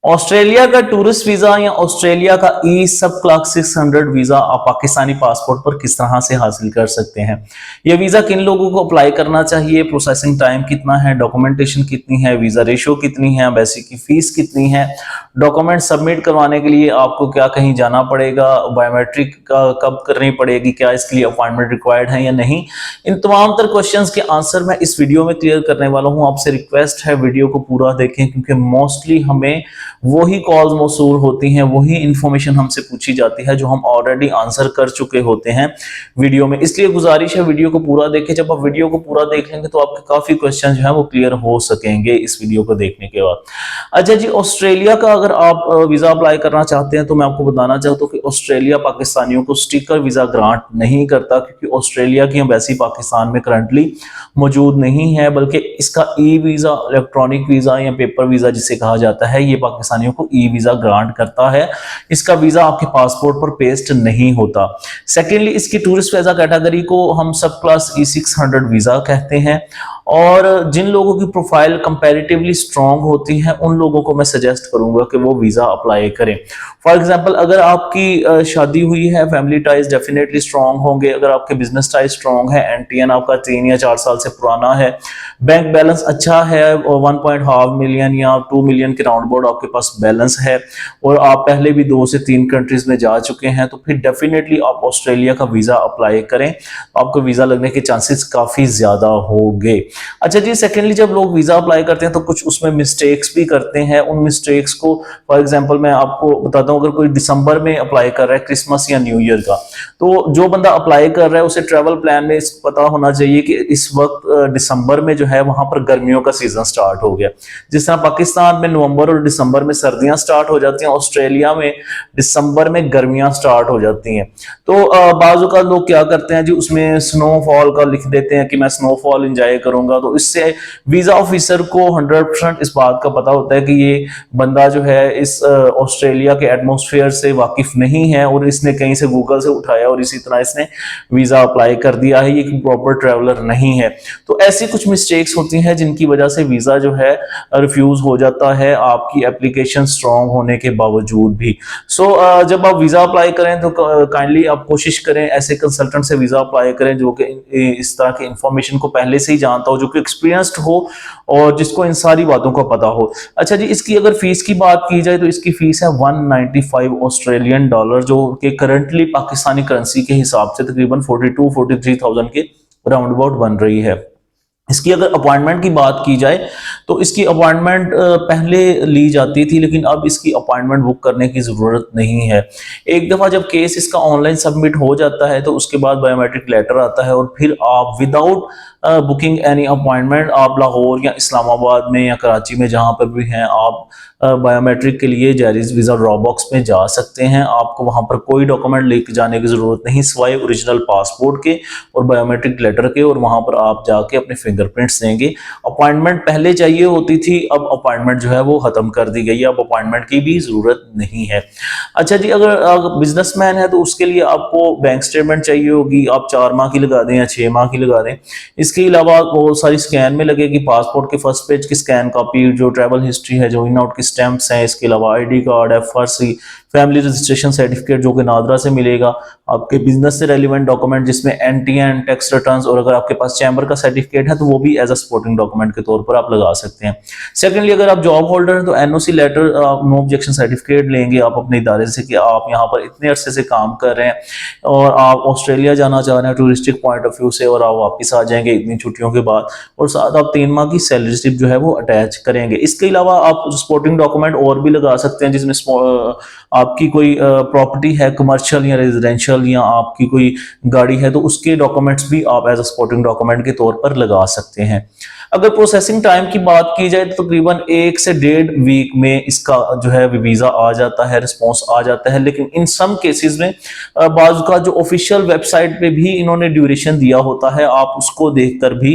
Australia का tourist visa या Australia का ई सब क्लास 600 वीजा आप पाकिस्तानी पासपोर्ट पर किस तरह से हासिल कर सकते हैं। यह वीजा किन लोगों को अप्लाई करना चाहिए, प्रोसेसिंग टाइम कितना है, डॉक्यूमेंटेशन कितनी है, वीजा रेशियो कितनी है, बेसिक की फीस कितनी है, डॉक्यूमेंट सबमिट करवाने के लिए आपको क्या कहीं जाना पड़ेगा, बायोमेट्रिक कब करनी पड़ेगी, क्या इसके लिए अपॉइंटमेंट रिक्वायर्ड है या नहीं। इन तमाम तर क्वेश्चंस के आंसर मैं इस वीडियो में क्लियर करने वाला हूं। आपसे रिक्वेस्ट है वीडियो को पूरा देखें, क्योंकि मोस्टली हमें वही कॉल्स मौसूल होती हैं, वही इंफॉर्मेशन हमसे पूछी जाती है जो हम ऑलरेडी आंसर कर चुके होते हैं वीडियो में। इसलिए गुजारिश है वीडियो को पूरा देखें। जब आप वीडियो को पूरा देख लेंगे तो आपके काफी क्वेश्चन जो है वो क्लियर हो सकेंगे इस वीडियो को देखने के बाद। अच्छा जी, ऑस्ट्रेलिया का अगर आप वीजा अप्लाई करना चाहते हैं तो मैं आपको बताना चाहता हूँ कि ऑस्ट्रेलिया पाकिस्तानियों को स्टिकर वीजा ग्रांट नहीं करता, क्योंकि ऑस्ट्रेलिया की एम्बेसी पाकिस्तान में करंटली मौजूद नहीं है, बल्कि इसका ई वीजा, इलेक्ट्रॉनिक वीजा या पेपर वीजा जिसे कहा जाता है, ये पाकिस्तानियों को ई वीजा ग्रांट करता है। इसका वीजा आपके पासपोर्ट पर पेस्ट नहीं होता। सेकेंडली, इसकी टूरिस्ट वीजा कैटेगरी को हम सब क्लास E600 वीजा कहते हैं, और जिन लोगों की प्रोफाइल कंपैरेटिवली स्ट्रांग होती है उन लोगों को मैं सजेस्ट करूंगा कि वो वीजा अप्लाई करें। फॉर एग्जांपल, अगर आपकी शादी हुई है, फैमिली टाइज डेफिनेटली स्ट्रांग होंगे। अगर आपके बिजनेस टाइज स्ट्रांग है, एनटीएन आपका 3 या 4 साल से पुराना है, बैंक बैलेंस अच्छा है, 1.5 मिलियन या 2 मिलियन के राउंड अबाउट आपके पास बैलेंस है, और आप पहले भी 2 से 3 कंट्रीज में जा चुके हैं, तो फिर डेफिनेटली आप ऑस्ट्रेलिया का वीजा अप्लाई करें। आपको वीजा लगने के चांसेस काफी ज्यादा होंगे। अच्छा जी, सेकेंडली, जब लोग वीजा अप्लाई करते हैं तो कुछ उसमें मिस्टेक्स भी करते हैं। उन मिस्टेक्स को फॉर एग्जांपल मैं आपको बताता हूं। अगर कोई दिसंबर में अप्लाई कर रहा है, क्रिसमस या न्यू ईयर का, तो जो बंदा अप्लाई कर रहा है उसे ट्रैवल प्लान में पता होना चाहिए कि इस वक्त दिसंबर में जो है वहां पर गर्मियों का सीजन स्टार्ट हो गया। जिस तरह पाकिस्तान में नवंबर और दिसंबर में सर्दियां स्टार्ट हो जाती हैं, ऑस्ट्रेलिया में दिसंबर में गर्मियां स्टार्ट हो जाती हैं। तो बाजू का लोग क्या करते हैं जी, उसमें स्नोफॉल का लिख देते हैं कि मैं स्नोफॉल एंजॉय करूंगा। तो इससे वीजा ऑफिसर को 100% इस बात का पता होता है कि ये बंदा जो है इस ऑस्ट्रेलिया के एटमॉस्फेयर से वाकिफ नहीं है, और इसने कहीं से गूगल से उठाया और इसी तरह इसने वीजा अप्लाई कर दिया है, ये प्रॉपर ट्रैवलर नहीं है। तो ऐसी कुछ मिस्टेक्स होती हैं जिनकी वजह से वीजा जो है रिफ्यूज हो जाता है, आपकी एप्लीकेशन स्ट्रांग होने के बावजूद भी। जब आप वीजा अप्लाई करें तो काइंडली आप कोशिश करें ऐसे कंसल्टेंट से वीजा अप्लाई करें जो कि इस तरह की इंफॉर्मेशन को पहले से ही जानता हो, जो कि एक्सपीरियंस्ड हो और जिसको इन सारी बातों का पता हो। अच्छा जी, इसकी अगर फीस की बात की जाए तो इसकी फीस है 195 ऑस्ट्रेलियन डॉलर, जो कि करंटली पाकिस्तानी करेंसी के हिसाब से तकरीबन 42-43,000 के राउंड अबाउट बन रही है। इसकी अगर अपॉइंटमेंट की बात की जाए तो इसकी अपॉइंटमेंट पहले ली जाती थी, लेकिन अब इसकी अपॉइंटमेंट बुक करने की ज़रूरत नहीं है। एक दफ़ा जब केस इसका ऑनलाइन सबमिट हो जाता है तो उसके बाद बायोमेट्रिक लेटर आता है, और फिर आप विदाउट बुकिंग एनी अपॉइंटमेंट आप लाहौर या इस्लामाबाद में या कराची में जहाँ पर भी हैं आप बायोमेट्रिक के लिए जैरिस वीज़ा ड्रॉप बॉक्स में जा सकते हैं। आपको वहाँ पर कोई डॉक्यूमेंट लेके जाने की ज़रूरत नहीं सिवाय ओरिजिनल पासपोर्ट के और बायोमेट्रिक लेटर के, और वहाँ पर आप जाके अपने फिंगरप्रिंट्स देंगे। अपॉइंटमेंट पहले चाहिए होती थी, अब अपॉइंटमेंट जो है वो ख़त्म कर दी गई है, अब अपॉइंटमेंट की भी ज़रूरत नहीं है। अच्छा जी, अगर बिजनेसमैन है तो उसके लिए आपको बैंक स्टेटमेंट चाहिए होगी, आप 4 माह की लगा दें या 6 माह की लगा दें। इसके अलावा बहुत सारी स्कैन में लगेगी, पासपोर्ट के फर्स्ट पेज की स्कैन कॉपी, जो ट्रैवल हिस्ट्री है, जो इन आउट की स्टैंप्स हैं, इसके अलावा ID card, FRC, family registration certificate जो कि नादरा से मिलेगा, आपके बिजनेस से रेलिवेंट डॉक्यूमेंट जिसमें एनटीएन, टैक्स रिटर्न्स, और अगर आपके पास चैम्बर का सर्टिफिकेट है तो वो भी एज अ सपोर्टिंग डॉक्यूमेंट के तौर पर आप लगा सकते हैं। सेकेंडली, अगर आप जॉब होल्डर हैं तो NOC letter, no objection certificate लेंगे आप अपने इदारे से कि आप यहाँ पर इतने अरसे से काम कर रहे हैं और आप ऑस्ट्रेलिया जाना चाह रहे हैं टूरिस्टिक पॉइंट ऑफ व्यू से, और आप वापस आ जाएंगे इतनी छुट्टियों के बाद, और साथ आप 3 माह की सैलरी स्लिप जो है वो अटैच करेंगे। इसके अलावा आप सपोर्टिंग डॉक्यूमेंट और भी लगा सकते हैं, जिसमें आपकी कोई प्रॉपर्टी है कमर्शियल या रेजिडेंशियल, या आपकी कोई गाड़ी है तो उसके डॉक्यूमेंट्स भी आप एज अ सपोर्टिंग डॉक्यूमेंट के तौर पर लगा सकते हैं। अगर प्रोसेसिंग टाइम की बात की जाए तो तकरीबन 1 से 1.5 वीक में इसका जो है वीजा आ जाता है, रिस्पॉन्स आ जाता है। लेकिन इन सम केसेस में बाजू का जो ऑफिशियल वेबसाइट पे भी इन्होंने ड्यूरेशन दिया होता है, आप उसको देखकर भी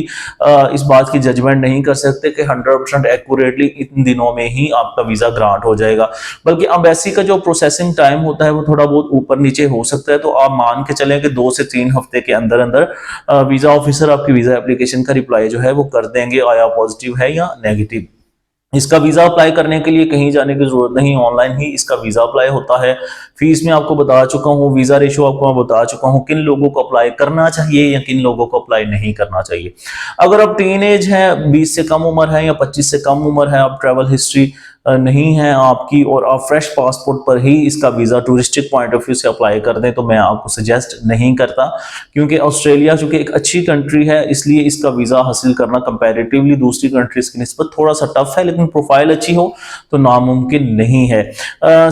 इस बात की जजमेंट नहीं कर सकते कि 100% एक्यूरेटली इन दिनों में ही आपका वीजा ग्रांट हो जाएगा। बल्कि एम्बेसी का जो प्रोसेसिंग टाइम होता है वो थोड़ा बहुत ऊपर नीचे हो सकता है। तो आप मान के चलें कि 2 से 3 हफ्ते के अंदर अंदर वीजा ऑफिसर आपकी वीजा एप्लीकेशन का रिप्लाई जो है वो कर देंगे, आया पॉजिटिव है या नेगेटिव। इसका वीज़ा अप्लाई करने के लिए कहीं जाने की ज़रूरत नहीं, ऑनलाइन ही इसका वीज़ा अप्लाई होता है। फीस में आपको बता चुका हूँ, वीज़ा रेशो आपको मैं बता चुका हूँ, किन लोगों को अप्लाई करना चाहिए या किन लोगों को अप्लाई नहीं करना चाहिए। अगर आप टीन एज है, 20 से कम उम्र है या 25 से कम उम्र है, आप ट्रैवल हिस्ट्री नहीं है आपकी और आप फ्रेश पासपोर्ट पर ही इसका visa touristic point of view से अप्लाई कर दें, तो मैं आपको सजेस्ट नहीं करता, क्योंकि ऑस्ट्रेलिया चूंकि एक अच्छी कंट्री है इसलिए इसका वीज़ा हासिल करना कंपैरेटिवली दूसरी कंट्रीज की निस्बत थोड़ा सा टफ है, लेकिन प्रोफाइल अच्छी हो तो नामुमकिन नहीं है।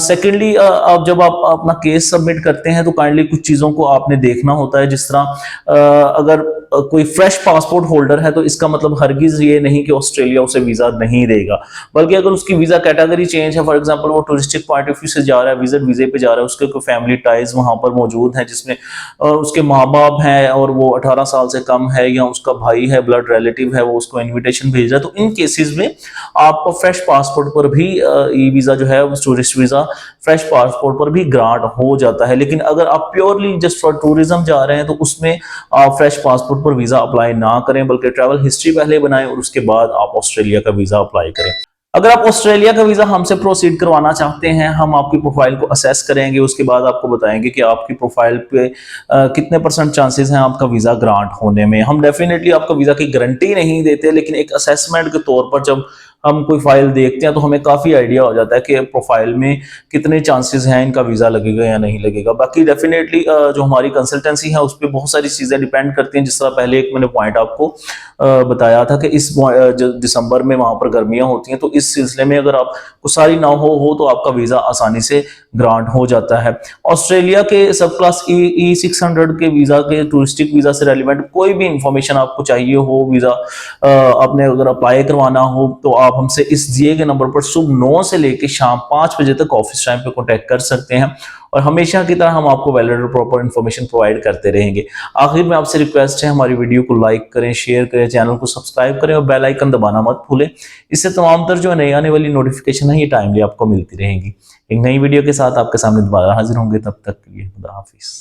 सेकेंडली, अब जब आप अपना केस सबमिट करते हैं तो काइंडली कुछ चीज़ों को आपने देखना होता है, जिस तरह अगर कोई फ्रेश पासपोर्ट होल्डर है तो इसका मतलब हरगिज ये नहीं कि ऑस्ट्रेलिया उसे वीज़ा नहीं देगा, बल्कि अगर उसकी वीज़ा कैटेगरी चेंज है, फॉर एग्जांपल वो टूरिस्टिक पॉइंट ऑफ व्यू से जा रहा है, विजिट वीजे पे जा रहा है, उसके कोई फैमिली टाइज वहां पर मौजूद हैं जिसमें उसके माँ बाप हैं और वो 18 साल से कम है, या उसका भाई है, ब्लड रिलेटिव है, वो उसको इन्विटेशन भेज रहा है, तो इन केसेस में आपको फ्रेश पासपोर्ट पर भी ई वीज़ा जो है टूरिस्ट वीज़ा फ्रेश पासपोर्ट पर भी ग्रांट हो जाता है। लेकिन अगर आप प्योरली जस्ट फॉर टूरिज्म जा रहे हैं तो उसमें आप फ्रेश पासपोर्ट पर वीज़ा अप्लाई ना करें, बल्कि ट्रैवल हिस्ट्री पहले बनाएं और उसके बाद आप ऑस्ट्रेलिया का वीज़ा अप्लाई करें। अगर आप ऑस्ट्रेलिया का वीज़ा हमसे प्रोसीड करवाना चाहते हैं, हम आपकी प्रोफाइल को असेस करेंगे, उसके बाद आपको बताएंगे कि आपकी प्रोफाइल पे कितने परसेंट चांसेस हैं आपका वीज़ा ग्रांट होने में। हम डेफिनेटली आपको वीज़ा की गारंटी नहीं देते, लेकिन एक असेसमेंट के तौर पर जब हम कोई फाइल देखते हैं तो हमें काफ़ी आइडिया हो जाता है कि प्रोफाइल में कितने चांसेस हैं इनका वीज़ा लगेगा या नहीं लगेगा। बाकी डेफिनेटली जो हमारी कंसल्टेंसी है उस पर बहुत सारी चीज़ें डिपेंड करती हैं, जिस तरह पहले एक मैंने पॉइंट आपको बताया था कि इस दिसंबर में वहाँ पर गर्मियाँ होती हैं, तो इस सिलसिले में अगर आपको सारी ना हो तो आपका वीज़ा आसानी से ग्रांट हो जाता है। ऑस्ट्रेलिया के सब क्लास ई 600 के वीज़ा के टूरिस्टिक वीज़ा से रेलिवेंट कोई भी इंफॉर्मेशन आपको चाहिए हो, वीज़ा आपने अगर अप्लाई करवाना हो, तो आप हमसे इस दिए गए नंबर पर सुबह 9 से लेकर शाम 5 बजे तक ऑफिस टाइम पे कांटेक्ट कर सकते हैं, और हमेशा की तरह हम आपको वैलिड और प्रॉपर इन्फॉर्मेशन प्रोवाइड करते रहेंगे। आखिर में आपसे रिक्वेस्ट है, हमारी वीडियो को लाइक करें, शेयर करें, चैनल को सब्सक्राइब करें और बेल आइकन दबाना मत भूलें। इससे तमाम तर जो नई आने वाली नोटिफिकेशन है ये टाइमली आपको मिलती रहेंगी। एक नई वीडियो के साथ आपके सामने दोबारा हाजिर होंगे, तब तक के लिए खुदा हाफिज।